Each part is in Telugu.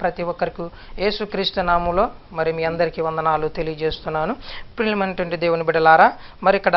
ప్రతి ఒక్కరికి యేసుక్రీస్తు నామములో మరి మీ అందరికీ వందనాలు తెలియజేస్తున్నాను. ప్రియమైనటువంటి దేవుని బిడ్డలారా, మరి ఇక్కడ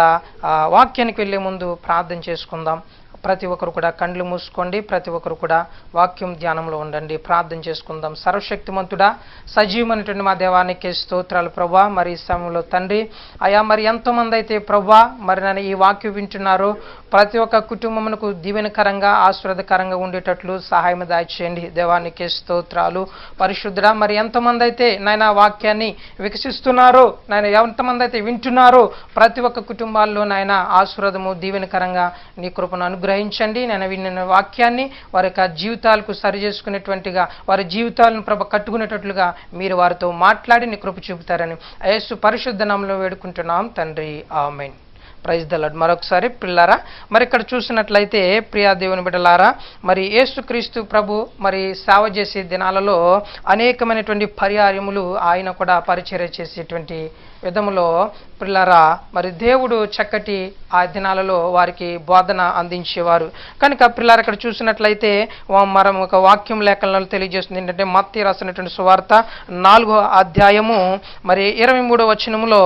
వాక్యానికి వెళ్ళే ముందు ప్రార్థన చేసుకుందాం. ప్రతి ఒక్కరు కూడా కండ్లు మూసుకోండి. ప్రతి ఒక్కరు కూడా వాక్యం ధ్యానంలో ఉండండి. ప్రార్థన చేసుకుందాం. సర్వశక్తిమంతుడా, సజీవమైనటువంటి మా దేవానికి స్తోత్రాలు ప్రభా. మరి ఈ సమయంలో తండ్రి అయా, మరి ఎంతోమంది అయితే ప్రభా మరి నన్ను ఈ వాక్యం వింటున్నారో ప్రతి ఒక్క కుటుంబమునకు దీవెనకరంగా ఆశీర్వాదకరంగా ఉండేటట్లు సహాయం దయచేయండి. దేవానికి స్తోత్రాలు. పరిశుద్ధుడా, మరి ఎంతమంది అయితే నాయన వాక్యాన్ని వికసిస్తున్నారో, నాయన ఎంతమంది అయితే వింటున్నారో ప్రతి ఒక్క కుటుంబాల్లో నాయన ఆశీర్వాదము దీవెనకరంగా నీ కృపను అనుగ్రహించండి. నేను విన్న వాక్యాన్ని వారి యొక్క జీవితాలకు సరి చేసుకునేటువంటిగా, వారి జీవితాలను ప్రభ కట్టుకునేటట్లుగా మీరు వారితో మాట్లాడి నీ కృప చూపుతారని యేసు పరిశుద్ధ నామములో వేడుకుంటున్నాం తండ్రి, ఆమేన్. Praise the lord. మరొకసారి పిల్లారా, మరి ఇక్కడ చూసినట్లయితే ప్రియా దేవుని బిడ్డలారా, మరి యేసుక్రీస్తు ప్రభు మరి సేవ చేసే దినాలలో అనేకమైనటువంటి పర్యాయములు ఆయన కూడా పరిచర్య చేసేటువంటి విధములో పిల్లరా మరి దేవుడు చక్కటి ఆ దినాలలో వారికి బోధన అందించేవారు. కనుక పిల్లలు ఇక్కడ చూసినట్లయితే మనం ఒక వాక్యం లేఖనాలు తెలియజేస్తుంది ఏంటంటే మత్తయి రాసినటువంటి సువార్త 4వ అధ్యాయము మరి 23వ వచనములో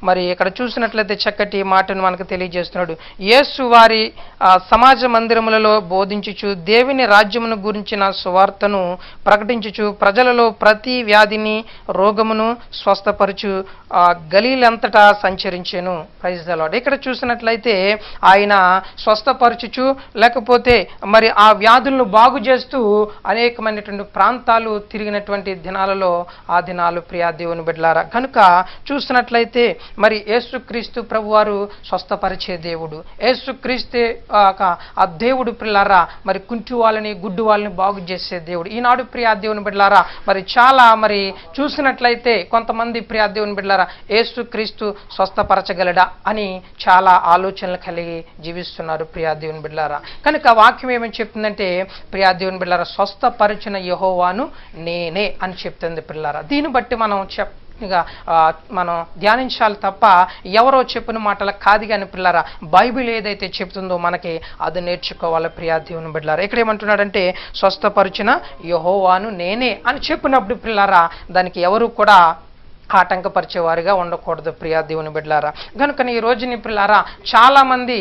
మరి ఇక్కడ చూసినట్లయితే చక్కటి మాటను మనకు తెలియజేస్తున్నాడు. యేసు వారి సమాజ మందిరములలో బోధించుచు దేవుని రాజ్యమును గురించిన సువార్తను ప్రకటించుచు ప్రజలలో ప్రతి వ్యాధిని రోగమును స్వస్థపరచు గలీలంతటా సంచరించెను. Praise the Lord. ఇక్కడ చూసినట్లయితే ఆయన స్వస్థపరచుచు లేకపోతే మరి ఆ వ్యాధులను బాగు చేస్తూ అనేకమైనటువంటి ప్రాంతాలు తిరిగినటువంటి దినాలలో ఆ దినాలు ప్రియా దేవుని బిడ్డలారా. కనుక చూసినట్లయితే మరి యేసుక్రీస్తు ప్రభు వారు స్వస్థపరిచే దేవుడు. యేసుక్రీస్తే ఆ దేవుడు పిల్లారా మరి కుంటి వాళ్ళని గుడ్డు వాళ్ళని బాగు చేసే దేవుడు. ఈనాడు ప్రియా దేవుని బిడ్డలారా మరి చాలా మరి చూసినట్లయితే కొంతమంది ప్రియా దేవుని బిడ్డలారా యేసుక్రీస్తు స్వస్థపరచగలడా అని చాలా ఆలోచనలు కలిగి జీవిస్తున్నారు ప్రియా దేవుని బిడ్డలారా. కనుక వాక్యం ఏమని చెప్తుందంటే ప్రియా దేవుని బిడ్డలారా స్వస్థపరిచిన యెహోవాను నేనే అని చెప్తుంది పిల్లారా. దీన్ని బట్టి మనం ధ్యానించాలి తప్ప ఎవరో చెప్పిన మాటల కాదు కానీ పిల్లారా బైబిల్ ఏదైతే చెప్తుందో మనకి అది నేర్చుకోవాలి ప్రియా దేవుని బిడ్డలారా. ఇక్కడ ఏమంటున్నాడంటే స్వస్థపరిచిన యెహోవాను నేనే అని చెప్పినప్పుడు పిల్లారా దానికి ఎవరు కూడా ఆటంకపరిచేవారిగా ఉండకూడదు ప్రియా దేవుని బిడ్డలారా. కనుక ఈ రోజుని పిల్లారా చాలా మంది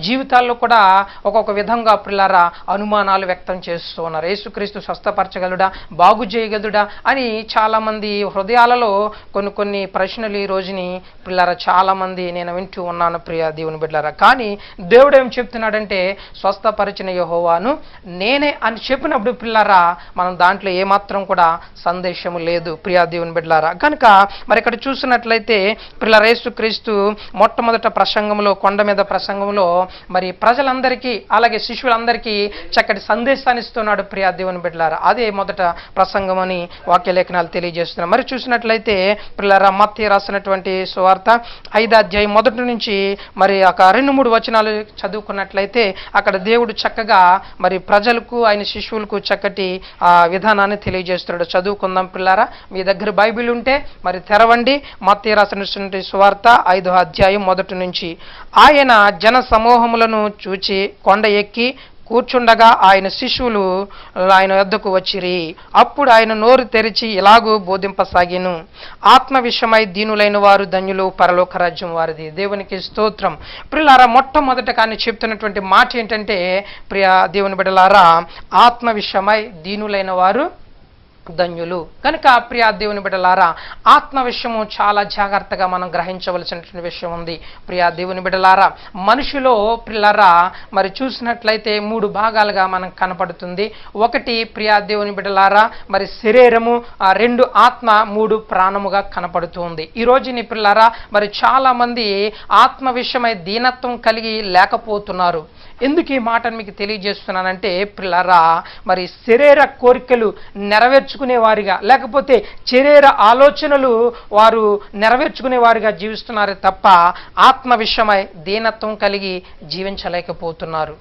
జీవితాల్లో కూడా ఒక్కొక్క విధంగా పిల్లారా అనుమానాలు వ్యక్తం చేస్తూ ఉన్నారు. యేసుక్రీస్తు స్వస్థపరచగలుడా, బాగు చేయగలుడా అని చాలా మంది హృదయాలలో కొన్ని ప్రశ్నలు ఈ రోజుని పిల్లారా చాలా మంది నేను వింటూ ఉన్నాను ప్రియా దేవుని బిడ్డలారా. కానీ దేవుడు ఏం చెప్తున్నాడంటే స్వస్థపరిచిన యెహోవాను నేనే అని చెప్పినప్పుడు పిల్లారా మనం దాంట్లో ఏమాత్రం కూడా సందేశము లేదు ప్రియా దేవుని బిడ్డలారా. కనుక మరి ఇక్కడ చూసినట్లయితే పిల్లల యేసుక్రీస్తు మొట్టమొదట ప్రసంగంలో కొండ మీద ప్రసంగంలో మరి ప్రజలందరికీ అలాగే శిష్యులందరికీ చక్కటి సందేశాన్ని ఇస్తున్నాడు ప్రియా దేవుని బిడ్డలారా. అదే మొదట ప్రసంగం అని వాక్య లేఖనాలు తెలియజేస్తున్నారు. మరి చూసినట్లయితే పిల్లల మత్తయి రాసినటువంటి సువార్త 5వ అధ్యాయం మొదటి నుంచి మరి ఒక 2-3 వచనాలు చదువుకున్నట్లయితే అక్కడ దేవుడు చక్కగా మరి ప్రజలకు ఆయన శిష్యులకు చక్కటి విధానాన్ని తెలియజేస్తున్నాడు. చదువుకుందాం పిల్లారా. మీ దగ్గర బైబిల్ ఉంటే మరి తెరవండి. మత్తయి రాసినటువంటి సువార్త 5వ అధ్యాయం మొదటి నుంచి. ఆయన జన సమూహములను చూచి కొండ ఎక్కి కూర్చుండగా ఆయన శిష్యులు ఆయన వద్దకు వచ్చిరి. అప్పుడు ఆయన నోరు తెరిచి ఇలాగూ బోధింపసాగిను, ఆత్మ విషయమై దీనులైన వారు ధన్యులు, పరలోక రాజ్యం వారిది. దేవునికి స్తోత్రం. ప్రియులారా మొట్టమొదట కానీ చెప్తున్నటువంటి మాట ఏంటంటే ప్రియా దేవుని బిడ్డలారా ఆత్మ విషయమై దీనులైన వారు ధన్యులు. కనుక ప్రియా దేవుని బిడ్డలారా ఆత్మ విషయము చాలా జాగ్రత్తగా మనం గ్రహించవలసినటువంటి విషయం ఉంది ప్రియా దేవుని బిడ్డలారా. మనిషిలో పిల్లరా మరి చూసినట్లయితే 3 భాగాలుగా మనకు కనపడుతుంది. ఒకటి ప్రియా దేవుని బిడ్డలారా మరి శరీరము, 2 ఆత్మ, 3 ప్రాణముగా కనపడుతుంది. ఈ రోజుని పిల్లరా మరి చాలా మంది ఆత్మ విషయమై దీనత్వం కలిగి లేకపోతున్నారు. ఎందుకు ఈ మాటను మీకు తెలియజేస్తున్నానంటే పిల్లరా మరి శరీర కోరికలు నెరవేర్చుకునే వారిగా లేకపోతే శరీర ఆలోచనలు వారు నెరవేర్చుకునే వారిగా జీవిస్తున్నారు తప్ప ఆత్మ విషయమై దీనత్వం కలిగి జీవించలేకపోతున్నారు.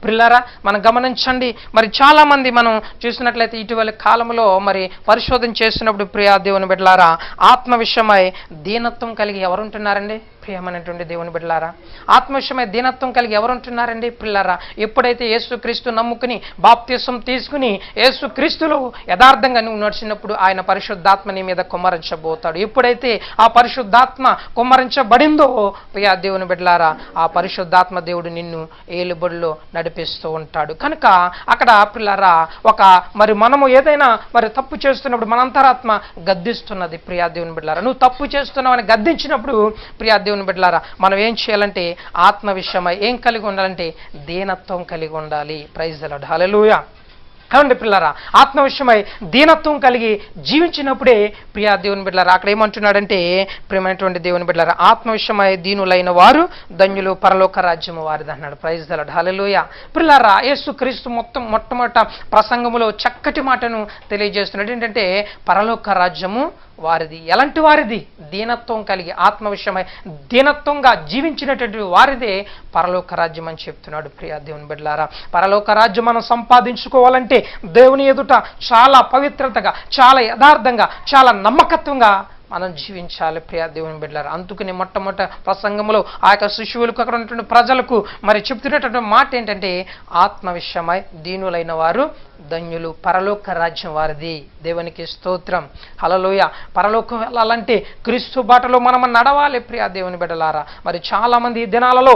పిల్లరా మనం గమనించండి. మరి చాలా మంది మనం చూసినట్లయితే ఇటీవల కాలంలో మరి పరిశోధన చేస్తున్నప్పుడు ప్రియా దేవుని బిడ్డలారా ఆత్మ విషయమై దీనత్వం కలిగి ఎవరుంటున్నారండి? ప్రియమైనటువంటి దేవుని బిడ్డలారా, ఆత్మవిషయమై దీనత్వం కలిగి ఎవరు ఉంటున్నారండి పిల్లారా? ఎప్పుడైతే యేసుక్రీస్తు నమ్ముకుని బాప్తిసం తీసుకుని యేసుక్రీస్తులో యథార్థంగా నువ్వు నడిచినప్పుడు ఆయన పరిశుద్ధాత్మ నీ మీద కుమ్మరించబోతాడు. ఎప్పుడైతే ఆ పరిశుద్ధాత్మ కుమ్మరించబడిందో ప్రియ దేవుని బిడ్డలారా, ఆ పరిశుద్ధాత్మ దేవుడు నిన్ను ఏలుబడిలో నడిపిస్తూ ఉంటాడు. కనుక అక్కడ పిల్లారా మరి మనము ఏదైనా మరి తప్పు చేస్తున్నప్పుడు మన అంతరాత్మ గద్దిస్తున్నది. ప్రియా దేవుని బిడ్డలారా, నువ్వు తప్పు చేస్తున్నావని గద్దించినప్పుడు ప్రియా దేవుని బిడ్డలారా, మనం ఏం చేయాలంటే ఆత్మ విషయమై ఏం కలిగి ఉండాలంటే దీనత్వం కలిగి ఉండాలి. ప్రైజ్ ది లార్డ్, హల్లెలూయా. కాబట్టి పిల్లరా, ఆత్మ విషయమై దీనత్వం కలిగి జీవించినప్పుడే ప్రియా దేవుని బిడ్డలారా, అక్కడ ఏమంటున్నాడంటే ప్రియమైనటువంటి దేవుని బిడ్డలారా, ఆత్మ విషయమై దీనులైన వారు ధన్యులు, పరలోక రాజ్యము వారిది అన్నాడు. ప్రైజ్ ది లార్డ్, హల్లెలూయా. పిల్లరా, యేసుక్రీస్తు మొట్టమొదట ప్రసంగములో చక్కటి మాటను తెలియజేస్తున్నాడు. ఏంటంటే పరలోక రాజ్యము వారిది. ఎలాంటి వారిది? దీనత్వం కలిగి ఆత్మ విషయమై దీనత్వంగా జీవించినటువంటి వారిదే పరలోక రాజ్యం అని చెప్తున్నాడు. ప్రియా దేవుని బిడ్డలారా, పరలోక రాజ్యం మనం సంపాదించుకోవాలంటే దేవుని ఎదుట చాలా పవిత్రతగా, చాలా యథార్థంగా, చాలా నమ్మకత్వంగా మనం జీవించాలి. ప్రియా దేవుని బిడ్డలారా, అందుకని మొట్టమొదటి ప్రసంగంలో ఆ యొక్క శిశువులకు అక్కడ ఉన్నటువంటి ప్రజలకు మరి చెప్తున్నటువంటి మాట ఏంటంటే ఆత్మ విషయమై దీనులైన వారు ధన్యులు, పరలోక రాజ్యం వారిది. దేవునికి స్తోత్రం, హల్లెలూయా. పరలోకం వెళ్ళాలంటే క్రీస్తు బాటలో మనం నడవాలి. ప్రియా దేవుని బిడ్డలారా, మరి చాలా మంది ఈ దినాలలో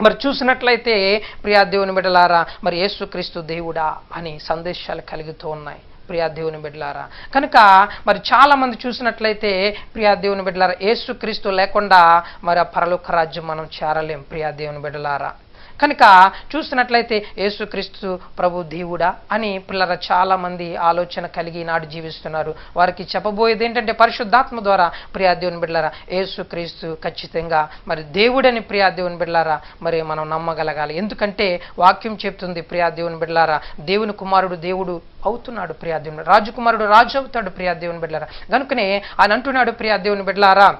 మరి చూసినట్లయితే ప్రియా దేవుని బిడ్డలారా, మరి యేసుక్రీస్తు దేవుడా అని సందేశాలు కలుగుతూ ఉన్నాయి. ప్రియా దేవుని బిడ్డలారా, కనుక మరి చాలా మంది చూసినట్లయితే ప్రియా దేవుని బిడ్డలారా, యేసుక్రీస్తు లేకుండా మరి ఆ పరలోక రాజ్యం మనం చేరలేం. ప్రియా దేవుని బిడ్డలారా, కనుక చూసినట్లయితే యేసుక్రీస్తు ప్రభు దేవుడా అని పిల్లల చాలా మంది ఆలోచన కలిగి నాడు జీవిస్తున్నారు. వారికి చెప్పబోయేది ఏంటంటే పరిశుద్ధాత్మ ద్వారా ప్రియా దేవుని బిడ్డలారా, యేసుక్రీస్తు ఖచ్చితంగా మరి దేవుడని ప్రియా దేవుని బిడ్డలారా మరి మనం నమ్మగలగాలి. ఎందుకంటే వాక్యం చెప్తుంది ప్రియా దేవుని బిడ్డలారా, దేవుని కుమారుడు దేవుడు అవుతున్నాడు. ప్రియా దేవుని రాజకుమారుడు రాజు అవుతాడు. ప్రియా దేవుని బిడ్డలారా, కనుకనే ఆయన అంటున్నాడు ప్రియా దేవుని బిడ్డలారా,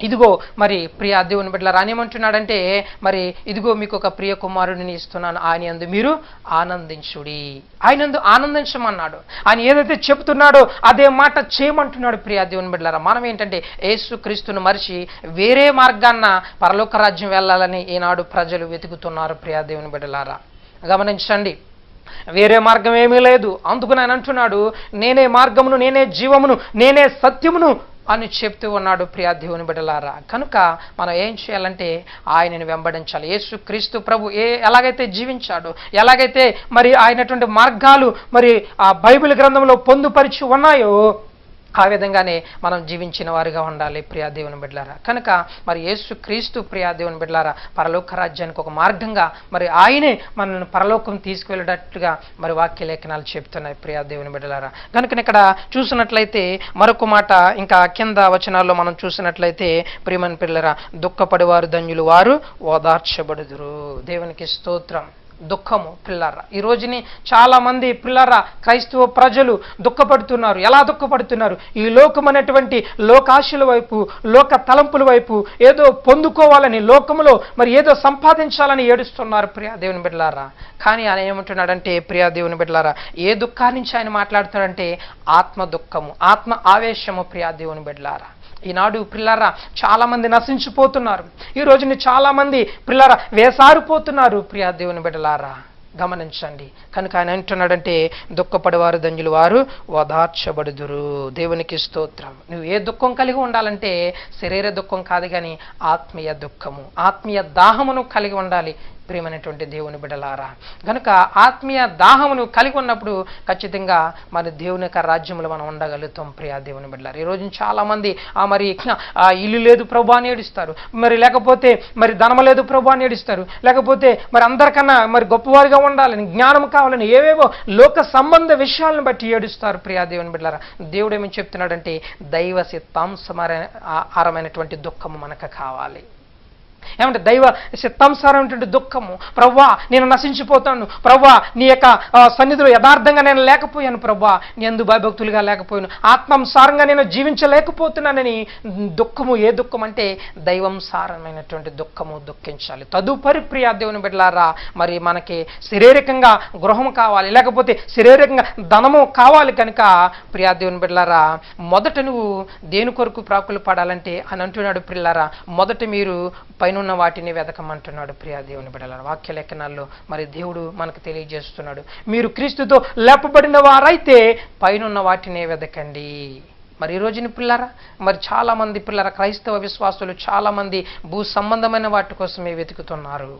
ఇదిగో మరి ప్రియ దేవుని బిడ్డలారా అని ఏమంటున్నాడంటే మరి ఇదిగో మీకు ఒక ప్రియ కుమారుడిని ఇస్తున్నాను, ఆయన యందు మీరు ఆనందించుడి. ఆయన యందు ఆనందించమన్నాడు. ఆయన ఏదైతే చెబుతున్నాడో అదే మాట చేయమంటున్నాడు. ప్రియ దేవుని బిడ్డలారా, మనం ఏంటంటే యేసుక్రీస్తును మరిచి వేరే మార్గాన్న పరలోక రాజ్యం వెళ్ళాలని ఈనాడు ప్రజలు వెతుకుతున్నారు. ప్రియ దేవుని బిడ్డలారా, గమనించండి, వేరే మార్గం ఏమీ లేదు. అందుకని ఆయన అంటున్నాడు, నేనే మార్గమును, నేనే జీవమును, నేనే సత్యమును అని చెప్తూ ఉన్నాడు. ప్రియా దేవుని బిడ్డలారా, కనుక మనం ఏం చేయాలంటే ఆయనను వెంబడించాలి. యేసుక్రీస్తు ప్రభు ఎలాగైతే జీవించాడో, ఎలాగైతే మరి ఆయనటువంటి మార్గాలు మరి ఆ బైబిల్ గ్రంథంలో పొందుపరిచి ఉన్నాయో ఆ విధంగానే మనం జీవించిన వారిగా ఉండాలి. ప్రియా దేవుని బిడ్డలారా, కనుక మరి యేసుక్రీస్తు ప్రియా దేవుని బిడ్డలారా పరలోక రాజ్యానికి ఒక మార్గంగా మరి ఆయనే మనల్ని పరలోకం తీసుకువెళ్ళేటట్టుగా మరి వాక్య లేఖనాలు చెప్తున్నాయి. ప్రియా దేవుని బిడ్డలారా, కనుక ఇక్కడ చూసినట్లయితే మరొక మాట ఇంకా కింద వచనాల్లో మనం చూసినట్లయితే ప్రియమైన పిల్లరా, దుఃఖపడివారు ధన్యులు, వారు ఓదార్చబడుదురు. దేవునికి స్తోత్రం. దుఃఖము పిల్లరా, ఈ రోజుని చాలా మంది పిల్లరా క్రైస్తవ ప్రజలు దుఃఖపడుతున్నారు. ఎలా దుఃఖపడుతున్నారు? ఈ లోకమైనటువంటి లోకాశల వైపు, లోక తలంపుల వైపు ఏదో పొందుకోవాలని, లోకములో మరి ఏదో సంపాదించాలని ఏడుస్తున్నారు. ప్రియా దేవుని బిడ్డలారా, కానీ ఆయన ఏమంటున్నాడంటే ప్రియా దేవుని బిడ్డలారా, ఏ దుఃఖాన్ని నుంచి ఆయన మాట్లాడుతున్నాడంటే ఆత్మ దుఃఖము, ఆత్మ ఆవేశము. ప్రియా దేవుని బిడ్డలారా, ఈనాడు పిల్లరా చాలా మంది నశించిపోతున్నారు. ఈ రోజుని చాలా మంది పిల్లరా వేసారిపోతున్నారు. ప్రియా దేవుని బిడ్డలారా, గమనించండి. కనుక ఆయన అంటున్నాడంటే దుఃఖపడేవారు ధన్యులు, వారు ఓదార్చబడుదురు. దేవునికి స్తోత్రం. నువ్వు ఏ దుఃఖం కలిగి ఉండాలంటే శరీర దుఃఖం కాదు కానీ ఆత్మీయ దుఃఖము, ఆత్మీయ దాహమును కలిగి ఉండాలి. ప్రియమైనటువంటి దేవుని బిడ్డలారా, కనుక ఆత్మీయ దాహమును కలిగి ఉన్నప్పుడు ఖచ్చితంగా మరి దేవుని యొక్క రాజ్యంలో మనం ఉండగలుగుతాం. ప్రియా దేవుని బిడ్డలారా, ఈ రోజు చాలా మంది మరి ఇల్లు లేదు ప్రభు అని ఏడుస్తారు, మరి లేకపోతే మరి ధనము లేదు ప్రభు అని ఏడుస్తారు, లేకపోతే మరి అందరికన్నా మరి గొప్పవారిగా ఉండాలని, జ్ఞానం కావాలని ఏవేవో లోక సంబంధ విషయాలను బట్టి ఏడుస్తారు. ప్రియా దేవుని బిడ్డలారా, దేవుడు ఏమని చెప్తున్నాడంటే దైవ సిత్తాంశమైనటువంటి దుఃఖము మనకు కావాలి. ఏమంటే దైవ చిత్తానుసారమైనటువంటి దుఃఖము. ప్రవ్వా నేను నశించిపోతాను, ప్రవ్వా నీ యొక్క సన్నిధిలో యథార్థంగా నేను లేకపోయాను, ప్రవ్వా నీ యందు భయభక్తులుగా లేకపోయాను, ఆత్మానుసారంగా నేను జీవించలేకపోతున్నానని దుఃఖము. ఏ దుఃఖం అంటే దైవానుసారమైనటువంటి దుఃఖము దుఃఖించాలి. తదుపరి ప్రియా దేవుని బిడ్డలారా, మరి మనకి శారీరకంగా గృహం కావాలి, లేకపోతే శారీరకంగా ధనము కావాలి. కనుక ప్రియా దేవుని బిడ్డలారా, మొదట నువ్వు దేని కొరకు ప్రాకులు పడాలంటే అని అంటున్నాడు పిల్లారా, మొదట మీరు పైనున్న వాటిని వెతకమంటున్నాడు. ప్రియా దేవుని బిడ్డలారా, వాక్య లేఖనాల్లో మరి దేవుడు మనకు తెలియజేస్తున్నాడు, మీరు క్రీస్తుతో లేపబడిన వారైతే పైనున్న వాటినే వెతకండి. మరి ఈ రోజుని పిల్లరా, మరి చాలామంది పిల్లరా, క్రైస్తవ విశ్వాసులు చాలామంది భూ సంబంధమైన వాటి కోసమే వెతుకుతున్నారు.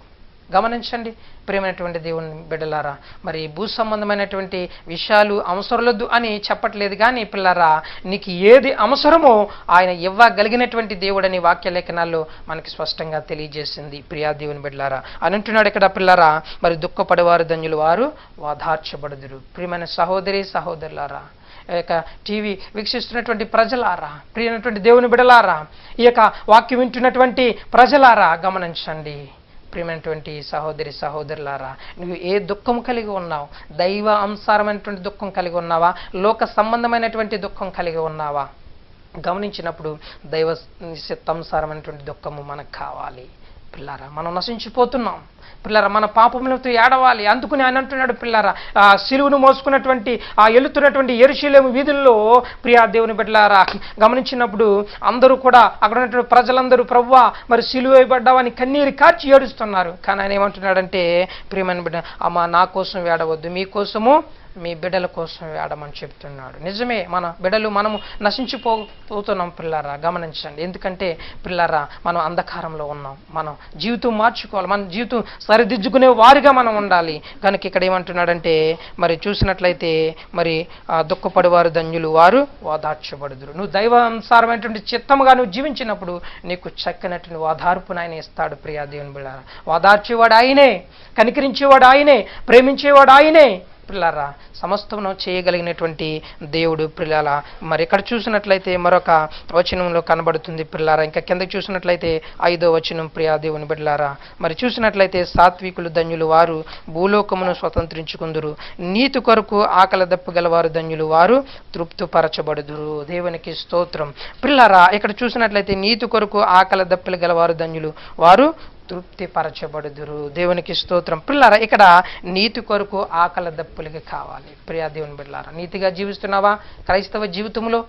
గమనించండి ప్రియమైనటువంటి దేవుని బిడ్డలారా, మరి భూ సంబంధమైనటువంటి విషయాలు అవసరలేదు అని చెప్పట్లేదు, కానీ పిల్లరా నీకు ఏది అవసరమో ఆయన ఇవ్వగలిగినటువంటి దేవుడని వాక్య లేఖనాల్లో మనకి స్పష్టంగా తెలియజేసింది. ప్రియా దేవుని బిడ్డలారా అని అంటున్నాడు ఇక్కడ పిల్లరా, మరి దుఃఖపడేవారు ధన్యులు, వారు ఓదార్చబడుదురు. ప్రియమైన సహోదరి సహోదరులారా, ఈ యొక్క టీవీ వీక్షిస్తున్నటువంటి ప్రజలారా, ప్రియమైనటువంటి దేవుని బిడ్డలారా, ఈ యొక్క వాక్యం వింటున్నటువంటి ప్రజలారా గమనించండి. ప్రియమైనటువంటి సహోదరి సహోదరులారా, నువ్వు ఏ దుఃఖం కలిగి ఉన్నావు? దైవ అంశారమైనటువంటి దుఃఖం కలిగి ఉన్నావా? లోక సంబంధమైనటువంటి దుఃఖం కలిగి ఉన్నావా? గమనించినప్పుడు దైవ చిత్తానుసారమైనటువంటి దుఃఖము మనకు కావాలి. పిల్లారా మనం నశించిపోతున్నాం, పిల్లరా మన పాపములతో ఏడవాలి. అందుకుని ఆయన అంటున్నాడు పిల్లరా, సిలువును మోసుకున్నటువంటి ఎలుతున్నటువంటి యెరూషలేము వీధుల్లో ప్రియా దేవుని బిడ్డలారా గమనించినప్పుడు అందరూ కూడా అక్కడ ఉన్నటువంటి ప్రజలందరూ ప్రవ్వా మరి సిలువ వేయబడ్డావని కన్నీరు కార్చి ఏడుస్తున్నారు. కానీ ఆయన ఏమంటున్నాడంటే, ప్రియమైన బిడ్డ అమ్మా నా కోసం ఏడవద్దు, మీకోసము మీ బిడ్డల కోసం వేడమని చెప్తున్నాడు. నిజమే, మన బిడ్డలు మనము నశించిపోతున్నాం పిల్లారా, గమనించండి. ఎందుకంటే పిల్లారా మనం అంధకారంలో ఉన్నాం, మనం జీవితం మార్చుకోవాలి, మన జీవితం సరిదిద్దుకునే వారిగా మనం ఉండాలి. కనుక ఇక్కడ ఏమంటున్నాడంటే, మరి చూసినట్లయితే మరి దుఃఖపడేవారు ధన్యులు, వారు ఓదార్చబడుదురు. నువ్వు దైవానుసారమైనటువంటి చిత్తముగా నువ్వు జీవించినప్పుడు నీకు చక్కనటువంటి ఓదార్పును ఆయన ఇస్తాడు. ప్రియా దేవుని బిడ్డలారా, ఓదార్చేవాడు ఆయనే, కనికరించేవాడు ఆయనే, ప్రేమించేవాడు ఆయనే. పిల్లరా సమస్తమును చేయగలిగినటువంటి దేవుడు. పిల్లల మరి ఇక్కడ చూసినట్లయితే మరొక వచనంలో కనబడుతుంది పిల్లారా. ఇంకా కిందకి చూసినట్లయితే 5వ వచనం, ప్రియా దేవుని బిడ్డలారా మరి చూసినట్లయితే సాత్వికులు ధన్యులు, వారు భూలోకమును స్వతంత్రించుకుందురు. నీతి కొరకు ఆకలి దప్పగలవారు ధన్యులు, వారు తృప్తిపరచబడుదురు. దేవునికి స్తోత్రం. పిల్లారా ఇక్కడ చూసినట్లయితే నీతి కొరకు ఆకలి దప్పలు గలవారు ధన్యులు, వారు తృప్తిపరచబడుదురు. దేవునికి స్తోత్రం. పిల్లారా ఇక్కడ నీతి కొరకు ఆకలి దప్పులకి కావాలి. ప్రియా దేవుని బిడ్డలారా, నీతిగా జీవిస్తున్నావా క్రైస్తవ జీవితంలో?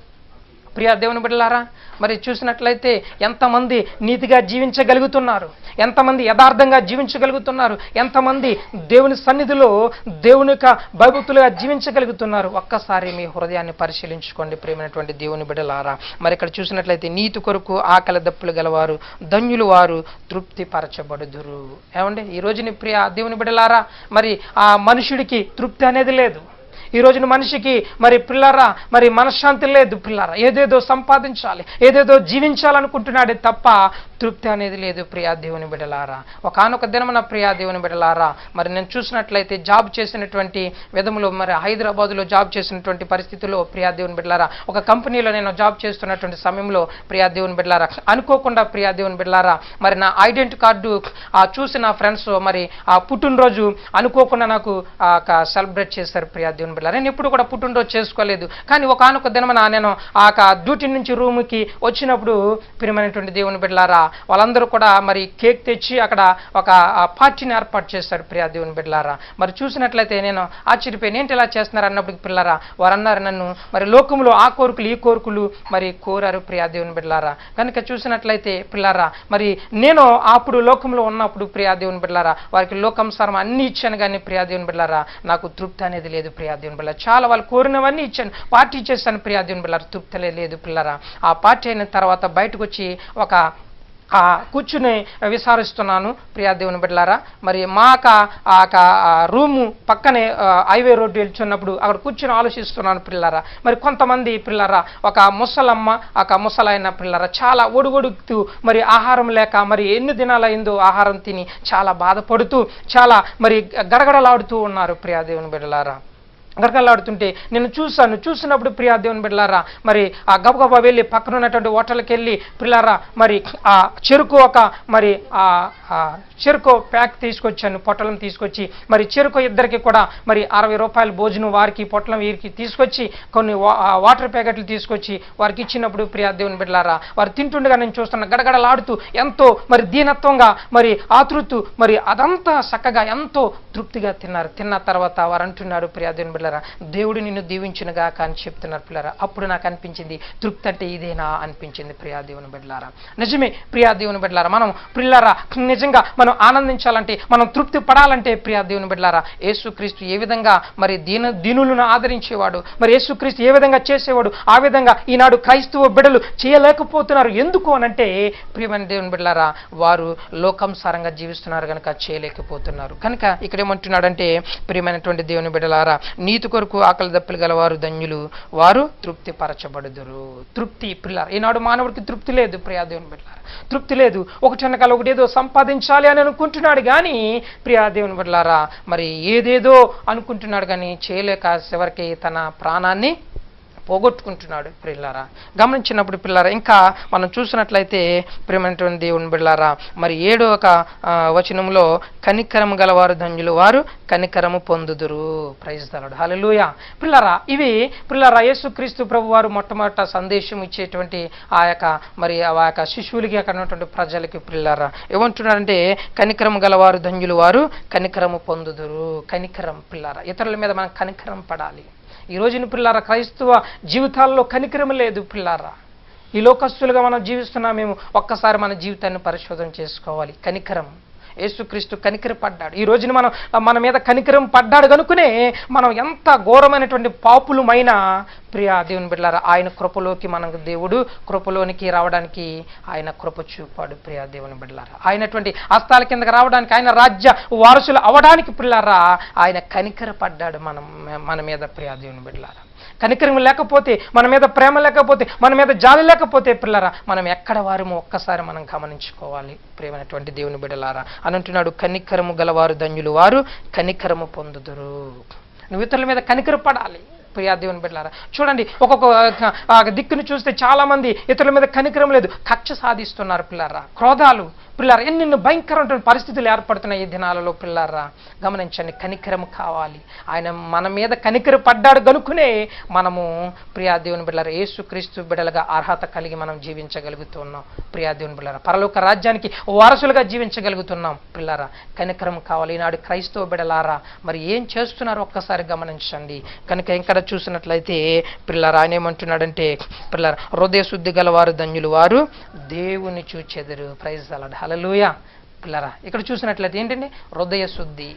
ప్రియా దేవుని బిడ్డలారా మరి చూసినట్లయితే ఎంతమంది నీతిగా జీవించగలుగుతున్నారు, ఎంతమంది యథార్థంగా జీవించగలుగుతున్నారు, ఎంతమంది దేవుని సన్నిధిలో దేవుని యొక్క భయభక్తులుగా జీవించగలుగుతున్నారు? ఒక్కసారి మీ హృదయాన్ని పరిశీలించుకోండి ప్రియమైనటువంటి దేవుని బిడ్డలారా. మరి ఇక్కడ చూసినట్లయితే నీతి కొరకు ఆకలి దప్పులు గలవారు ధన్యులు, వారు తృప్తి పరచబడుదురు. ఏమండి ఈ రోజుని ప్రియా దేవుని బిడ్డలారా మరి ఆ మనుషుడికి తృప్తి అనేది లేదు. ఈ రోజున మనిషికి మరి పిల్లరా మరి మనశ్శాంతి లేదు. పిల్లరా ఏదేదో సంపాదించాలి, ఏదేదో జీవించాలనుకుంటున్నాడే తప్ప తృప్తి అనేది లేదు. ప్రియా దేవుని బిడ్డలారా, ఒకానొక దినమున ప్రియా దేవుని బిడ్డలారా మరి నేను చూసినట్లయితే జాబ్ చేసినటువంటి విధములో మరి హైదరాబాదులో జాబ్ చేసినటువంటి పరిస్థితుల్లో ప్రియా దేవుని బిడ్డలారా ఒక కంపెనీలో నేను జాబ్ చేస్తున్నటువంటి సమయంలో ప్రియా దేవుని బిడ్డలారా అనుకోకుండా ప్రియా దేవుని బిడ్డలారా మరి నా ఐడెంటిటీ కార్డు చూసి నా ఫ్రెండ్స్ మరి ఆ పుట్టినరోజు అనుకోకుండా నాకు సెలబ్రేట్ చేశారు. ప్రియా దేవుని బిడ్డలారా నేను ఎప్పుడు కూడా పుట్టినరోజు చేసుకోలేదు, కానీ ఒకానొక దినమున నేను ఆ డ్యూటీ నుంచి రూమ్కి వచ్చినప్పుడు ప్రియమైనటువంటి దేవుని బిడ్డలారా వాళ్ళందరూ కూడా మరి కేక్ తెచ్చి అక్కడ ఒక పార్టీని ఏర్పాటు చేశారు. ప్రియా దేవుని బిడ్డలారా మరి చూసినట్లయితే నేను ఆశ్చర్యపోయి ఏంటి ఇలా చేస్తున్నారు అన్నప్పటికి పిల్లరా వారు అన్నారు నన్ను మరి లోకంలో ఆ కోరికలు ఈ కోరికలు మరి కోరారు. ప్రియా దేవుని బిడ్డలారా కనుక చూసినట్లయితే పిల్లరా మరి నేను అప్పుడు లోకంలో ఉన్నప్పుడు ప్రియా దేవుని బిడ్డలారా వారికి లోకంసారం అన్ని ఇచ్చాను, కానీ ప్రియా దేవుని బిడ్డలారా నాకు తృప్తి అనేది లేదు. ప్రియా దేవుని బిడ్డలారా చాలా వాళ్ళు కోరినవన్నీ ఇచ్చాను, పార్టీ చేశాను. ప్రియా దేవుని బిడ్డలారా తృప్తి లేదు. పిల్లరా ఆ పార్టీ అయిన తర్వాత బయటకు వచ్చి ఒక కూర్చుని విచారిస్తున్నాను. ప్రియా దేవుని బిడ్డలారా మరి మాక రూము పక్కనే హైవే రోడ్డు వెళ్తున్నప్పుడు అక్కడ కూర్చుని ఆలోచిస్తున్నాను. పిల్లరా మరి కొంతమంది పిల్లరా ఒక ముసలమ్మ ముసలైన పిల్లరా చాలా ఒడుగొడుగుతూ మరి ఆహారం లేక మరి ఎన్ని దినాలైందో ఆహారం తిని చాలా బాధపడుతూ చాలా మరి గడగడలాడుతూ ఉన్నారు. ప్రియా దేవుని బిడ్డలారా గడగడలాడుతుంటే నేను చూసినప్పుడు ప్రియా దేవుని బిడ్డలారా, మరి ఆ గబగబా వెళ్ళి పక్కన ఉన్నటువంటి హోటల్కి వెళ్ళి పిల్లారా, మరి ఆ చెరుకు మరి ఆ చెరుకు ప్యాక్ తీసుకొచ్చాను, పొట్టలం తీసుకొచ్చి మరి చెరుకు ఇద్దరికి కూడా మరి 60 రూపాయల భోజనం వారికి, పొట్టలం వీరికి తీసుకొచ్చి కొన్ని వాటర్ ప్యాకెట్లు తీసుకొచ్చి వారికి ఇచ్చినప్పుడు ప్రియా దేవుని బిడ్డలారా, వారు తింటుండగా నేను చూస్తున్నా గడగడలాడుతూ ఎంతో మరి దీనత్వంగా మరి ఆతృతూ మరి అదంతా చక్కగా ఎంతో తృప్తిగా తిన్నారు. తిన్న తర్వాత వారు అంటున్నారు ప్రియా దేవుని బిడ్డలారా, దేవుడు నిన్ను దీవించునుగా అని చెప్తున్నారు పిల్లరా. అప్పుడు నాకు అనిపించింది తృప్తి అంటే ఇదేనా అనిపించింది ప్రియా దేవుని బిడ్డలారా. నిజమే ప్రియా దేవుని బిడ్డలారా, మనం పిల్లరా నిజంగా మనం ఆనందించాలంటే, మనం తృప్తి పడాలంటే ప్రియా దేవుని బిడ్డలారా, యేసుక్రీస్తు ఏ విధంగా మరి దీనులను ఆదరించేవాడు, మరి యేసుక్రీస్తు ఏ విధంగా చేసేవాడు, ఆ విధంగా ఈనాడు క్రైస్తవ బిడ్డలు చేయలేకపోతున్నారు. ఎందుకు అనంటే ప్రియమైన దేవుని బిడ్డలారా, వారు లోకానుసారంగా జీవిస్తున్నారు కనుక చేయలేకపోతున్నారు. కనుక ఇక్కడ ఏమంటున్నాడంటే ప్రియమైనటువంటి దేవుని బిడ్డలారా, నీతి కొరకు ఆకలి దప్పులు గలవారు ధన్యులు, వారు తృప్తి పరచబడుదురు. తృప్తి పిల్లరా, ఈనాడు మానవుడికి తృప్తి లేదు ప్రియా దేవుని బిడ్డలారా, తృప్తి లేదు. ఒకటి వెనకాల ఒకటి ఏదో సంపాదించాలి అని అనుకుంటున్నాడు కానీ ప్రియా దేవుని బిడ్డలారా, మరి ఏదేదో అనుకుంటున్నాడు కానీ చేయలేక చివరికి తన ప్రాణాన్ని పోగొట్టుకుంటున్నాడు పిల్లారా. గమనించినప్పుడు పిల్లారా, ఇంకా మనం చూసినట్లయితే ప్రియమైనటువంటి దేవుని బిడ్డలారా, మరి 7వ వచనంలో కనికరము గలవారు ధన్యులు, వారు కనికరము పొందుదురు. ప్రైజ్ ది లార్డ్, హల్లెలూయా. పిల్లారా, ఇవి పిల్లారా యేసుక్రీస్తు ప్రభు వారు మొట్టమొదట సందేశం ఇచ్చేటువంటి ఆ యొక్క శిశువులకి అక్కడ ఉన్నటువంటి ప్రజలకి పిల్లారా ఏమంటున్నారంటే కనికరము గలవారు ధన్యులు, వారు కనికరము పొందుదురు. కనికరం పిల్లారా, ఇతరుల మీద మనం కనికరం పడాలి. ఈ రోజున పిల్లారా క్రైస్తవ జీవితాల్లో కనికరం లేదు పిల్లారా. ఈ లోకస్తులుగా మనం జీవిస్తున్నామేమో, ఒక్కసారి మన జీవితాన్ని పరిశోధన చేసుకోవాలి. కనికరం, యేసుక్రీస్తు కనికరపడ్డాడు. ఈ రోజున మన మీద కనికరం పడ్డాడు కనుకనే మనం ఎంత ఘోరమైనటువంటి పాపులమైనా ప్రియా దేవుని బిడ్డలారా, ఆయన కృపలోకి మనకు దేవుడు కృపలోనికి రావడానికి ఆయన కృప చూపాడు. ప్రియా దేవుని బిడ్డలారా, ఆయనటువంటి హస్తాల కిందకి రావడానికి, ఆయన రాజ్య వారసులు అవడానికి పిల్లారా ఆయన కనికరపడ్డాడు మన మీద. ప్రియా దేవుని బిడ్డలారా, కనికరం లేకపోతే, మన మీద ప్రేమ లేకపోతే, మన మీద జాలి లేకపోతే పిల్లరా మనం ఎక్కడ వారమో ఒక్కసారి మనం గమనించుకోవాలి. ప్రేమైనటువంటి దేవుని బిడ్డలారా అని అంటున్నాడు, కనికరము గలవారు ధన్యులు, వారు కనికరము పొందుదురు. నువ్వు ఇతరుల మీద కనికరపడాలి ప్రియా దేవుని బిడ్డలారా. చూడండి, ఒక్కొక్క దిక్కును చూస్తే చాలా మంది ఇతరుల మీద కనికరం లేదు, కక్ష సాధిస్తున్నారు పిల్లారా. క్రోధాలు పిల్లారా, ఎన్నెన్నో భయంకరమైన పరిస్థితులు ఏర్పడుతున్నాయి ఈ దినాలలో పిల్లారా. గమనించండి, కనికరం కావాలి. ఆయన మన మీద కనికర పడ్డాడు కనుక్కునే మనము ప్రియా దేవుని బిడ్డలారా యేసుక్రీస్తు బిడ్డలుగా అర్హత కలిగి మనం జీవించగలుగుతున్నాం. ప్రియా దేవుని బిడ్డలారా, పరలోక రాజ్యానికి వారసులుగా జీవించగలుగుతున్నాం పిల్లారా. కనికరం కావాలి. ఈనాడు క్రైస్తవ బిడ్డలారా మరి ఏం చేస్తున్నారో ఒక్కసారి గమనించండి. కనుక ఇంకా చూసినట్లయితే పిల్లారా ఆయన ఏమంటున్నాడంటే పిల్లారా, హృదయ శుద్ధి గలవారు ధన్యులు, వారు దేవుని చూచెదరు. ప్రైజ్ ది లార్డ్, హల్లెలూయా. పిల్లరా ఇక్కడ చూసినట్లయితే ఏంటండి హృదయ శుద్ధి.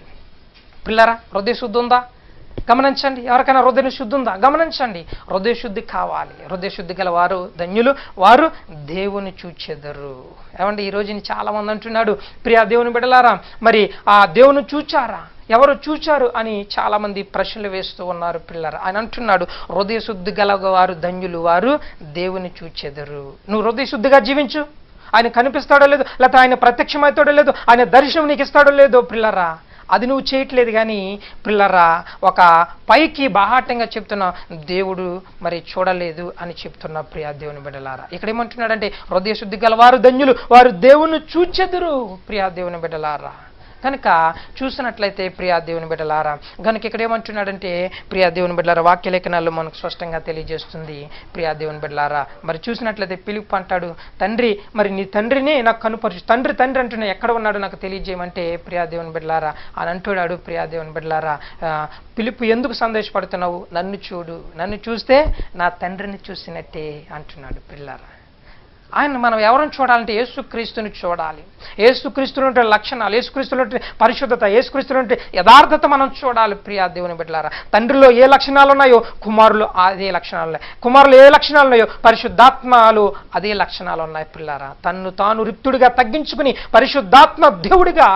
పిల్లరా హృదయ శుద్ధి ఉందా గమనించండి. ఎవరికైనా హృదయ శుద్ధి ఉందా గమనించండి. హృదయ శుద్ధి కావాలి. హృదయ శుద్ధి గల వారు ధన్యులు, వారు దేవుని చూచెదరు. ఏమంటే ఈ రోజుని చాలా మంది అంటున్నాడు ప్రియా దేవుని బిడ్డలారా, మరి ఆ దేవుని చూచారా, ఎవరు చూచారు అని చాలా మంది ప్రశ్నలు వేస్తూ ఉన్నారు పిల్లరా. ఆయన అంటున్నాడు హృదయ శుద్ధి గలవారు ధన్యులు, వారు దేవుని చూచెదరు. నువ్వు హృదయ శుద్ధిగా జీవించు. ఆయన కనిపిస్తాడో లేదో, లేకపోతే ఆయన ప్రత్యక్షమవుతాడో లేదో, ఆయన దర్శనం నీకు ఇస్తాడో లేదో పిల్లరా, అది నువ్వు చేయట్లేదు కానీ పిల్లరా ఒక పైకి బాహాటంగా చెప్తున్నా దేవుడు మరి చూడలేదు అని చెప్తున్నా ప్రియా దేవుని బిడ్డలారా. ఇక్కడ ఏమంటున్నాడంటే హృదయ శుద్ధి గలవారు ధన్యులు, వారు దేవుని చూచెదరు. ప్రియా దేవుని బిడ్డలారా, కనుక చూసినట్లయితే ప్రియా దేవుని బిడ్డలారా, కనుక ఇక్కడ ఏమంటున్నాడంటే ప్రియా దేవుని బిడ్డలారా వాక్య లేఖనాల్లో మనకు స్పష్టంగా తెలియజేస్తుంది. ప్రియా దేవుని బిడ్డలారా మరి చూసినట్లయితే పిలుపు అంటాడు, తండ్రి మరి నీ తండ్రిని నాకు కనుపరచు. తండ్రి అంటున్నా ఎక్కడ ఉన్నాడు నాకు తెలియజేయమంటే ప్రియా దేవుని బిడ్డలారా అని అంటున్నాడు. ప్రియా దేవుని బిడ్డలారా, పిలుపు ఎందుకు సందేశపడుతున్నావు? నన్ను చూడు, నన్ను చూస్తే నా తండ్రిని చూసినట్టే అంటున్నాడు పిల్లారా. ఆయన మనం ఎవరిని చూడాలంటే యేసుక్రీస్తుని చూడాలి. యేసుక్రీస్తులో ఉంటే లక్షణాలు, యేసుక్రీస్తులో ఉంటే పరిశుద్ధత, యేసుక్రీస్తులో ఉంటే యథార్థత మనం చూడాలి. ప్రియా దేవుని బిడ్డలారా, తండ్రిలో ఏ లక్షణాలు ఉన్నాయో కుమారులు అదే లక్షణాలు ఉన్నాయి, కుమారులు ఏ లక్షణాలు ఉన్నాయో పరిశుద్ధాత్మలు అదే లక్షణాలు ఉన్నాయి పిల్లారా. తన్ను తాను రిక్తుడిగా తగ్గించుకుని పరిశుద్ధాత్మ దేవుడిగా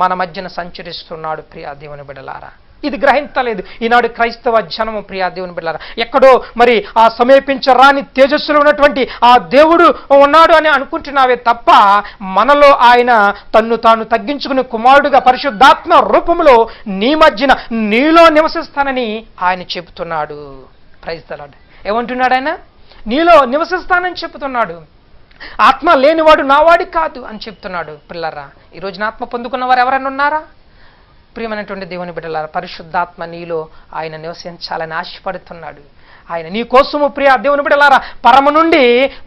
మన మధ్యన సంచరిస్తున్నాడు ప్రియా దేవుని బిడ్డలారా. ఇది గ్రహించలేదు ఈనాడు క్రైస్తవ జనము. ప్రియా దేవుని బిడ్డలారా, ఎక్కడో మరి ఆ సమీపించరాని తేజస్సులో ఉన్నటువంటి ఆ దేవుడు ఉన్నాడు అని అనుకుంటున్నావే తప్ప, మనలో ఆయన తన్ను తాను తగ్గించుకుని కుమారుడుగా పరిశుద్ధాత్మ రూపంలో నీ మధ్యన నీలో నివసిస్తానని ఆయన చెబుతున్నాడు. Praise the lord. ఏమంటున్నాడు ఆయన? నీలో నివసిస్తానని చెబుతున్నాడు. ఆత్మ లేనివాడు నావాడి కాదు అని చెప్తున్నాడు. పిల్లరా, ఈ రోజున ఆత్మ పొందుకున్న వారు ఎవరైనా ఉన్నారా? ప్రియమైనటువంటి దేవుని బిడ్డలారా, పరిశుద్ధాత్మ నీలో ఆయన నివసించాలని ఆశపడుతున్నాడు. ఆయన నీ కోసము ప్రియా దేవుని బిడ్డలారా పరమ నుండి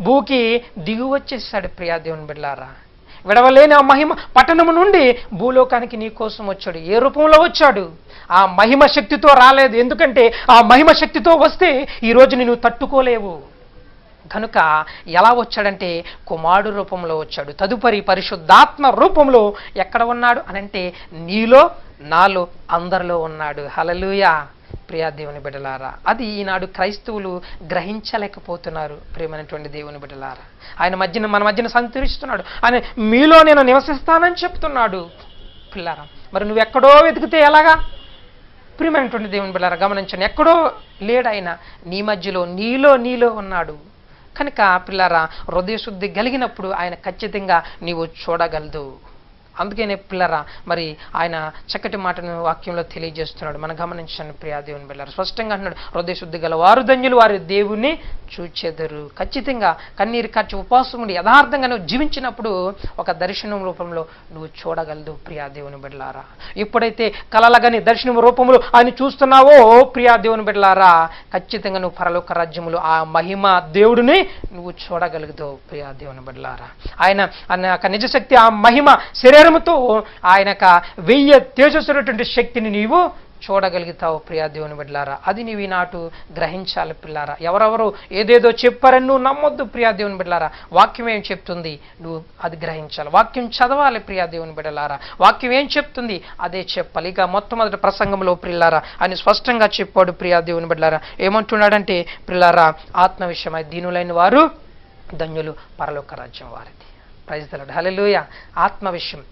భూకి దిగు వచ్చేసాడు. ప్రియా దేవుని బిడ్డలారా, విడవలేని ఆ మహిమ పట్టణము నుండి భూలోకానికి నీ కోసం వచ్చాడు. ఏ రూపంలో వచ్చాడు? ఆ మహిమ శక్తితో రాలేదు. ఎందుకంటే ఆ మహిమ శక్తితో వస్తే ఈరోజు నువ్వు తట్టుకోలేవు. కనుక ఎలా వచ్చాడంటే కుమారుడు రూపంలో వచ్చాడు. తదుపరి పరిశుద్ధాత్మ రూపంలో ఎక్కడ ఉన్నాడు అనంటే నీలో, నాలో, అందరిలో ఉన్నాడు. హల్లెలూయా. ప్రియా దేవుని బిడ్డలారా, అది ఈనాడు క్రైస్తవులు గ్రహించలేకపోతున్నారు. ప్రియమైనటువంటి దేవుని బిడ్డలారా, ఆయన మన మధ్యన సంతరిస్తున్నాడు. ఆయన మీలో నేను నివసిస్తానని చెప్తున్నాడు. పిల్లారా, మరి నువ్వు ఎక్కడో వెతికితే ఎలాగా? ప్రియమైనటువంటి దేవుని బిడ్డలారా గమనించండి, ఎక్కడో లేడు ఆయన, నీ మధ్యలో నీలో ఉన్నాడు. కనుక పిల్లారా, హృదయశుద్ధి కలిగినప్పుడు ఆయన ఖచ్చితంగా నీవు చూడగలదు. అందుకనే పిల్లరా మరి ఆయన చక్కటి మాటను వాక్యంలో తెలియజేస్తున్నాడు. మనం గమనించండి ప్రియా దేవుని బిడ్డలారా, స్పష్టంగా అంటున్నాడు, హృదయ శుద్ధి గల వారు ధన్యులు, వారి దేవుణ్ణి చూచెదరు. ఖచ్చితంగా కన్నీరు కార్చి ఉపవాసం ఉండి యథార్థంగా నువ్వు జీవించినప్పుడు ఒక దర్శనం రూపంలో నువ్వు చూడగలదు. ప్రియా దేవుని బిడ్డలారా, ఎప్పుడైతే కలలగాని దర్శనం రూపంలో ఆయన చూస్తున్నావో ప్రియా దేవుని బిడ్డలారా, ఖచ్చితంగా నువ్వు పరలోక రాజ్యములో ఆ మహిమ దేవుడిని నువ్వు చూడగలుగుతావు. ప్రియా దేవుని బిడ్డలారా, ఆయన నిజశక్తి ఆ మహిమ శరీరముతో ఆయన 1000 తేజస్సున్నటువంటి శక్తిని నీవు చూడగలుగుతావు. ప్రియా దేవుని బిడ్డలారా, అది నీవు ఈనాటు గ్రహించాలి. పిల్లారా, ఎవరెవరు ఏదేదో చెప్పారని నువ్వు నమ్మొద్దు. ప్రియా దేవుని బిడ్డలారా, వాక్యం ఏం చెప్తుంది నువ్వు అది గ్రహించాలి. వాక్యం చదవాలి. ప్రియా దేవుని బిడ్డలారా, వాక్యం ఏం చెప్తుంది అదే చెప్పాలి. ఇక మొట్టమొదటి ప్రసంగంలో పిల్లారా ఆయన స్పష్టంగా చెప్పాడు. ప్రియా దేవుని బిడ్డలారా ఏమంటున్నాడంటే, పిల్లారా ఆత్మ విషయమై దీనులైన వారు ధన్యులు, పరలోక రాజ్యం వారిది. Praise the Lord. హల్లెలూయా. ఆత్మ విషయం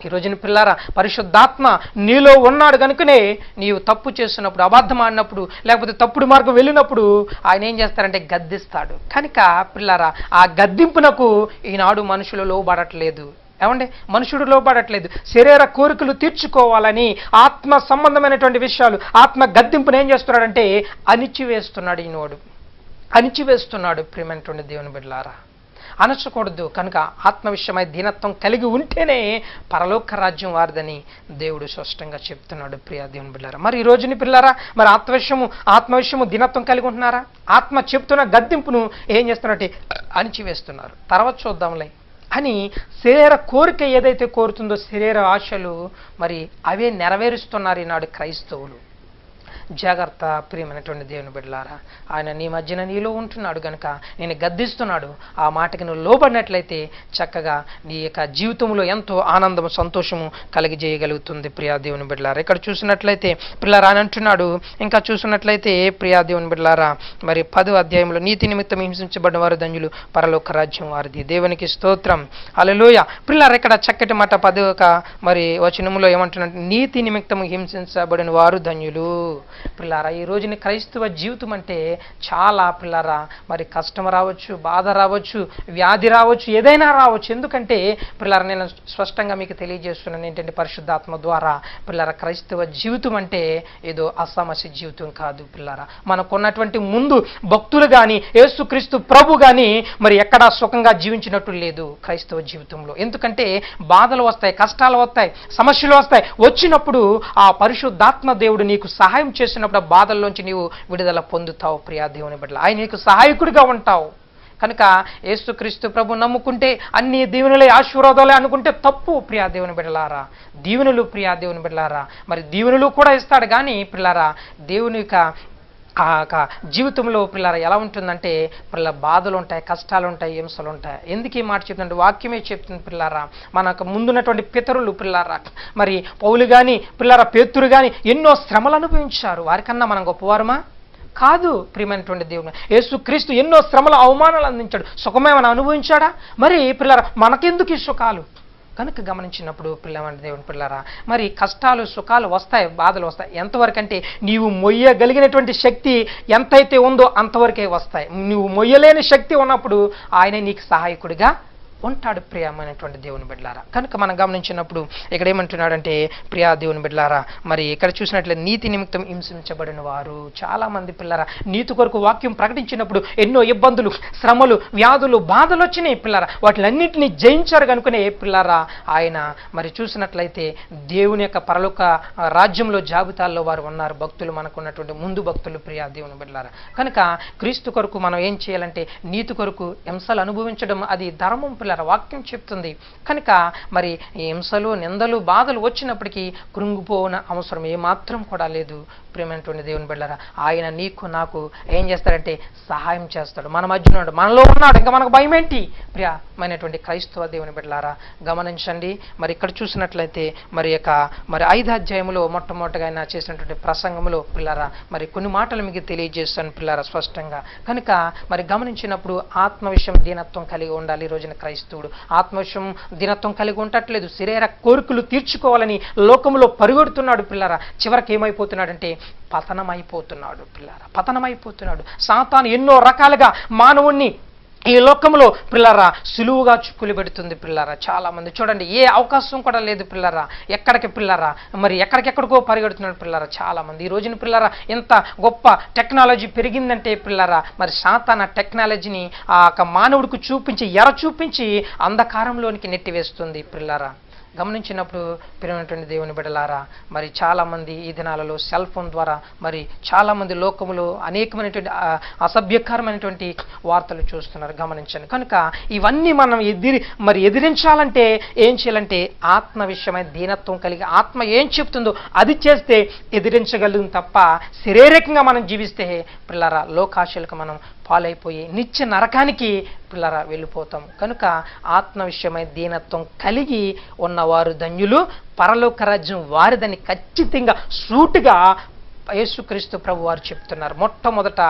ఈ రోజున పిల్లారా, పరిశుద్ధాత్మ నీలో ఉన్నాడు కనుకనే నీవు తప్పు చేస్తున్నప్పుడు, అబద్ధం ఆడినప్పుడు, లేకపోతే తప్పుడు మార్గం వెళ్ళినప్పుడు ఆయన ఏం చేస్తారంటే గద్దిస్తాడు. కనుక పిల్లారా, ఆ గద్దింపునకు ఈనాడు మనుషులు లోబడట్లేదు. ఏమండి, మనుషుడు లోబడట్లేదు. శరీర కోరికలు తీర్చుకోవాలని ఆత్మ సంబంధమైనటువంటి విషయాలు, ఆత్మ గద్దింపును ఏం చేస్తున్నాడంటే అణిచివేస్తున్నాడు. ఈనాడు అణిచివేస్తున్నాడు. ప్రియమైనటువంటి దేవుని బిడ్డలారా, అనచకూడదు. కనుక ఆత్మ విషయమై దీనత్వం కలిగి ఉంటేనే పరలోక రాజ్యం వారిదని దేవుడు స్పష్టంగా చెప్తున్నాడు. ప్రియా దేవుని బిడ్డలారా, మరి ఈ రోజుని పిల్లారా, మరి ఆత్మవిషయము దీనత్వం కలిగి ఉంటున్నారా? ఆత్మ చెప్తున్న గద్దింపును ఏం చేస్తున్నారంటే అణిచివేస్తున్నారు. తర్వాత చూద్దాంలే అని శరీర కోరిక ఏదైతే కోరుతుందో, శరీర ఆశలు మరి అవే నెరవేరుస్తున్నారు ఈనాడు క్రైస్తవులు. జాగ్రత్త ప్రియమైనటువంటి దేవుని బిడ్డలారా, ఆయన నీ మధ్యన నీలో ఉంటున్నాడు కనుక నేను గద్దిస్తున్నాడు. ఆ మాటకి నువ్వు లోబడినట్లయితే చక్కగా నీ యొక్క జీవితంలో ఎంతో ఆనందము, సంతోషము కలిగజేయగలుగుతుంది. ప్రియా దేవుని బిడ్డలారా, ఇక్కడ చూసినట్లయితే పిల్లరా అని అంటున్నాడు. ఇంకా చూసినట్లయితే ప్రియా దేవుని బిడ్డలారా, మరి 10వ అధ్యాయంలో నీతి నిమిత్తం హింసించబడిన వారు ధన్యులు, పరలోక రాజ్యం వారిది. దేవునికి స్తోత్రం. హల్లెలూయా. పిల్లరా, ఇక్కడ చక్కటి మాట 10వ మరి వచనంలో ఏమంటున్నాడు? నీతి నిమిత్తం హింసించబడిన వారు ధన్యులు. పిల్లారా, ఈ రోజుని క్రైస్తవ జీవితం అంటే చాలా పిల్లారా మరి కష్టం రావచ్చు, బాధ రావచ్చు, వ్యాధి రావచ్చు, ఏదైనా రావచ్చు. ఎందుకంటే పిల్లారా నేను స్పష్టంగా మీకు తెలియజేస్తున్నాను ఏంటంటే, పరిశుద్ధాత్మ ద్వారా పిల్లారా క్రైస్తవ జీవితం అంటే ఏదో అసమస్య జీవితం కాదు. పిల్లారా, మనకున్నటువంటి ముందు భక్తులు కానీ యేసుక్రీస్తు ప్రభు కానీ మరి ఎక్కడా సుఖంగా జీవించినట్టు లేదు క్రైస్తవ జీవితంలో. ఎందుకంటే బాధలు వస్తాయి, కష్టాలు వస్తాయి, సమస్యలు వస్తాయి. వచ్చినప్పుడు ఆ పరిశుద్ధాత్మ దేవుడు నీకు సహాయం చేసినప్పుడు బాధల్లోంచి నీవు విడుదల పొందుతావు. ప్రియా దేవుని బిడ్డల, ఆయన నీకు సహాయకుడిగా ఉంటావు. కనుక యేసుక్రీస్తు ప్రభు నమ్ముకుంటే అన్ని దీవెనలే, ఆశీర్వాదాలే అనుకుంటే తప్పు. ప్రియా దేవుని బిడ్డలారా, దీవెనలు ప్రియా దేవుని బిడ్డలారా మరి దీవెనలు కూడా ఇస్తాడు. కానీ పిల్లారా దేవుని జీవితంలో పిల్లల ఎలా ఉంటుందంటే పిల్లల బాధలు ఉంటాయి, కష్టాలు ఉంటాయి, హింసలు ఉంటాయి. ఎందుకు ఈ మాట చెప్తుందంటే వాక్యమే చెప్తుంది. పిల్లారా మనకు ముందున్నటువంటి పితరులు పిల్లారా మరి పౌలు కానీ పిల్లారా పేతురు కానీ ఎన్నో శ్రమలు అనుభవించారు. వారికన్నా మనం గొప్పవారమా? కాదు. ప్రియమైనటువంటి దేవుడు యేసుక్రీస్తు ఎన్నో శ్రమల అవమానాలు అందించాడు. సుఖమేమైనా అనుభవించాడా? మరి పిల్లరా మనకెందుకు ఈ సుఖాలు? కనుక గమనించినప్పుడు పిల్లవంటి దేవుని పిల్లరా, మరి కష్టాలు సుఖాలు వస్తాయి, బాధలు వస్తాయి. ఎంతవరకు అంటే నీవు మొయ్యగలిగినటువంటి శక్తి ఎంతైతే ఉందో అంతవరకే వస్తాయి. నువ్వు మొయ్యలేని శక్తి ఉన్నప్పుడు ఆయన నీకు సహాయకుడిగా ఉంటాడు ప్రియమైనటువంటి దేవుని బిడ్డలారా. కనుక మనం గమనించినప్పుడు ఇక్కడ ఏమంటున్నాడంటే, ప్రియా దేవుని బిడ్డలారా, మరి ఇక్కడ చూసినట్లయితే నీతి నిమిత్తం హింసించబడిన వారు చాలా మంది పిల్లరా, నీతి కొరకు వాక్యం ప్రకటించినప్పుడు ఎన్నో ఇబ్బందులు, శ్రమలు, వ్యాధులు, బాధలు వచ్చినాయి పిల్లరా. వాటిలన్నింటినీ జయించారు కనుకనే పిల్లరా ఆయన మరి చూసినట్లయితే దేవుని యొక్క పరలోక రాజ్యంలో జాబితాల్లో వారు ఉన్నారు. భక్తులు మనకున్నటువంటి ముందు భక్తులు ప్రియా దేవుని బిడ్డలారా. కనుక క్రీస్తు కొరకు మనం ఏం చేయాలంటే నీతి కొరకు హింసలు అనుభవించడం అది ధర్మం పిల్లరా, వాక్యం చెప్తుంది. కనుక మరి ఈ హింసలు, నిందలు, బాధలు వచ్చినప్పటికీ కృంగిపోన అవసరం ఏమాత్రం కూడా లేదు ప్రియమైనటువంటి దేవుని బిడ్డలారా. ఆయన నీకు నాకు ఏం చేస్తాడంటే సహాయం చేస్తాడు. మన మధ్యలో ఉన్నాడు, మనలో ఉన్నాడు, ఇంకా మనకు భయం ఏంటి ప్రియమైనటువంటి క్రైస్తవ దేవుని బిడ్డలారా. గమనించండి, మరి ఇక్కడ చూసినట్లయితే మరి 5వ అధ్యాయంలో మొట్టమొదటిగా ఆయన చేసినటువంటి ప్రసంగంలో పిల్లరా మరి కొన్ని మాటలు మీకు తెలియజేస్తాను పిల్లరా స్పష్టంగా. కనుక మరి గమనించినప్పుడు ఆత్మ విషయం దీనత్వం కలిగి ఉండాలి. ఈ రోజున క్రైస్తవుడు ఆత్మవిషయం దీనత్వం కలిగి ఉండట్లేదు. శరీర కోరికలు తీర్చుకోవాలని లోకంలో పరుగొడుతున్నాడు పిల్లరా. చివరికి ఏమైపోతున్నాడంటే పతనమైపోతున్నాడు పిల్లరా, పతనమైపోతున్నాడు. సాతాను ఎన్నో రకాలుగా మానవుణ్ణి ఈ లోకంలో పిల్లరా సులువుగా చుక్కులు పెడుతుంది పిల్లరా. చాలా మంది చూడండి, ఏ అవకాశం కూడా లేదు పిల్లరా, ఎక్కడికి పిల్లరా మరి ఎక్కడికెక్కడికో పరిగెడుతున్నాడు పిల్లరా చాలా మంది. ఈ రోజున పిల్లరా ఎంత గొప్ప టెక్నాలజీ పెరిగిందంటే పిల్లరా మరి సాతాన టెక్నాలజీని ఆ మానవుడికి చూపించి అంధకారంలోనికి నెట్టివేస్తుంది పిల్లరా. గమనించినప్పుడు ప్రియమైనటువంటి దేవుని బిడ్డలారా, మరి చాలామంది ఈ దినాలలో సెల్ ఫోన్ ద్వారా మరి చాలామంది లోకములో అనేకమైనటువంటి అసభ్యకరమైనటువంటి వార్తలు చూస్తున్నారు. గమనించండి. కనుక ఇవన్నీ మనం ఎదిరించాలంటే ఏం చేయాలంటే ఆత్మ విషయమైన దీనత్వం కలిగి ఆత్మ ఏం చెప్తుందో అది చేస్తే ఎదిరించగలం తప్ప శారీరకంగా మనం జీవిస్తే పిల్లరా లోకాశలకు మనం పాలైపోయి నిత్య నరకానికి పిల్లరా వెళ్ళిపోతాం. కనుక ఆత్మ విషయమై దీనత్వం కలిగి ఉన్నవారు ధన్యులు, పరలోక రాజ్యం వారిదని ఖచ్చితంగా సూటిగా యేసుక్రీస్తు ప్రభు వారు చెప్తున్నారు. మొట్టమొదట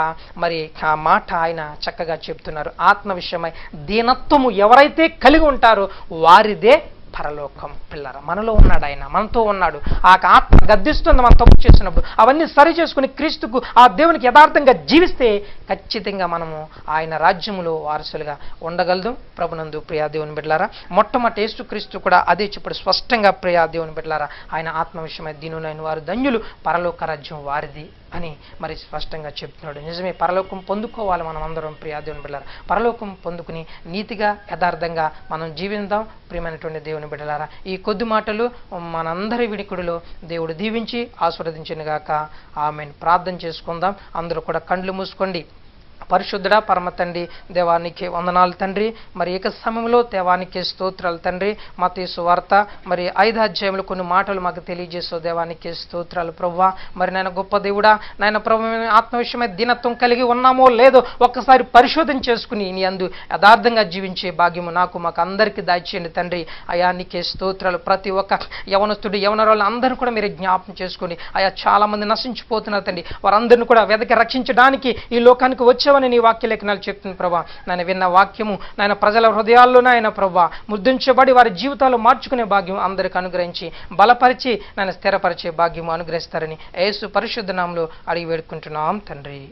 మరి ఆ మాట ఆయన చక్కగా చెప్తున్నారు. ఆత్మ విషయమై దీనత్వము ఎవరైతే కలిగి ఉంటారో వారిదే పరలోకం పిల్లరా. మనలో ఉన్నాడు ఆయన, మనతో ఉన్నాడు. ఆ ఆత్మ గద్దిస్తుంది మనం తప్పు చేసినప్పుడు. అవన్నీ సరి చేసుకుని క్రీస్తుకు ఆ దేవునికి యథార్థంగా జీవిస్తే ఖచ్చితంగా మనము ఆయన రాజ్యములో వారసులుగా ఉండగలదు. ప్రభునందు ప్రియా దేవుని బిడ్డలారా, మొట్టమొదటి యేసుక్రీస్తు కూడా అదే చెప్పాడు స్పష్టంగా. ప్రియా దేవుని బిడ్డలారా, ఆయన ఆత్మ విషయమై దీనులైన వారు ధన్యులు, పరలోక రాజ్యం వారిది అని మరి స్పష్టంగా చెప్తున్నాడు. నిజమే, పరలోకం పొందుకోవాలి మనం అందరం ప్రియా దేవుని బిడ్డలారా. పరలోకం పొందుకుని నీతిగా యథార్థంగా మనం జీవిద్దాం ప్రియమైనటువంటి దేవుని బిడ్డలారా. ఈ కొద్ది మాటలు మనందరి వినికుడిలో దేవుడు దీవించి ఆశీర్వదించునుగాక. ఆమేన్. ప్రార్థన చేసుకుందాం. అందరూ కూడా కండ్లు మూసుకోండి. పరిశుద్ధుడా పరమ తండ్రి, దేవానికి వందనాలు తండ్రి. మరి ఏక సమయంలో దేవానికి స్తోత్రాలు తండ్రి. మత్తయి సువార్త మరి 5వ అధ్యాయంలో కొన్ని మాటలు మాకు తెలియజేస్తావు. దేవానికి స్తోత్రాలు ప్రభువా. మరి నాయన గొప్ప దేవుడా, నాయన ప్రభు ఆత్మ విషయమై దీనత్వం కలిగి ఉన్నామో లేదో ఒక్కసారి పరిశోధన చేసుకుని నీ అందు యథార్థంగా జీవించే భాగ్యము మాకు అందరికీ దాచేయండి తండ్రి. అయా నీకే స్తోత్రాలు. ప్రతి ఒక్క యవనస్తుడు యవనరాళ్ళు అందరూ కూడా మీరు జ్ఞాపకం చేసుకుని అయా చాలా మంది నశించిపోతున్నారు తండ్రి. వారందరినీ కూడా వెదకి రక్షించడానికి ఈ లోకానికి వచ్చావని నీ వాక్య లేఖనాలు చెప్తుంది ప్రభా. నాయన విన్న వాక్యము నాయన ప్రజల హృదయాల్లో నాయన ప్రభా ముద్రించబడి వారి జీవితాలు మార్చుకునే భాగ్యం అందరికి అనుగ్రహించి బలపరిచి నాయన స్థిరపరిచే భాగ్యము అనుగ్రహిస్తారని యేసు పరిశుద్ధ నామములో అడిగి వేడుకుంటున్నాం తండ్రి.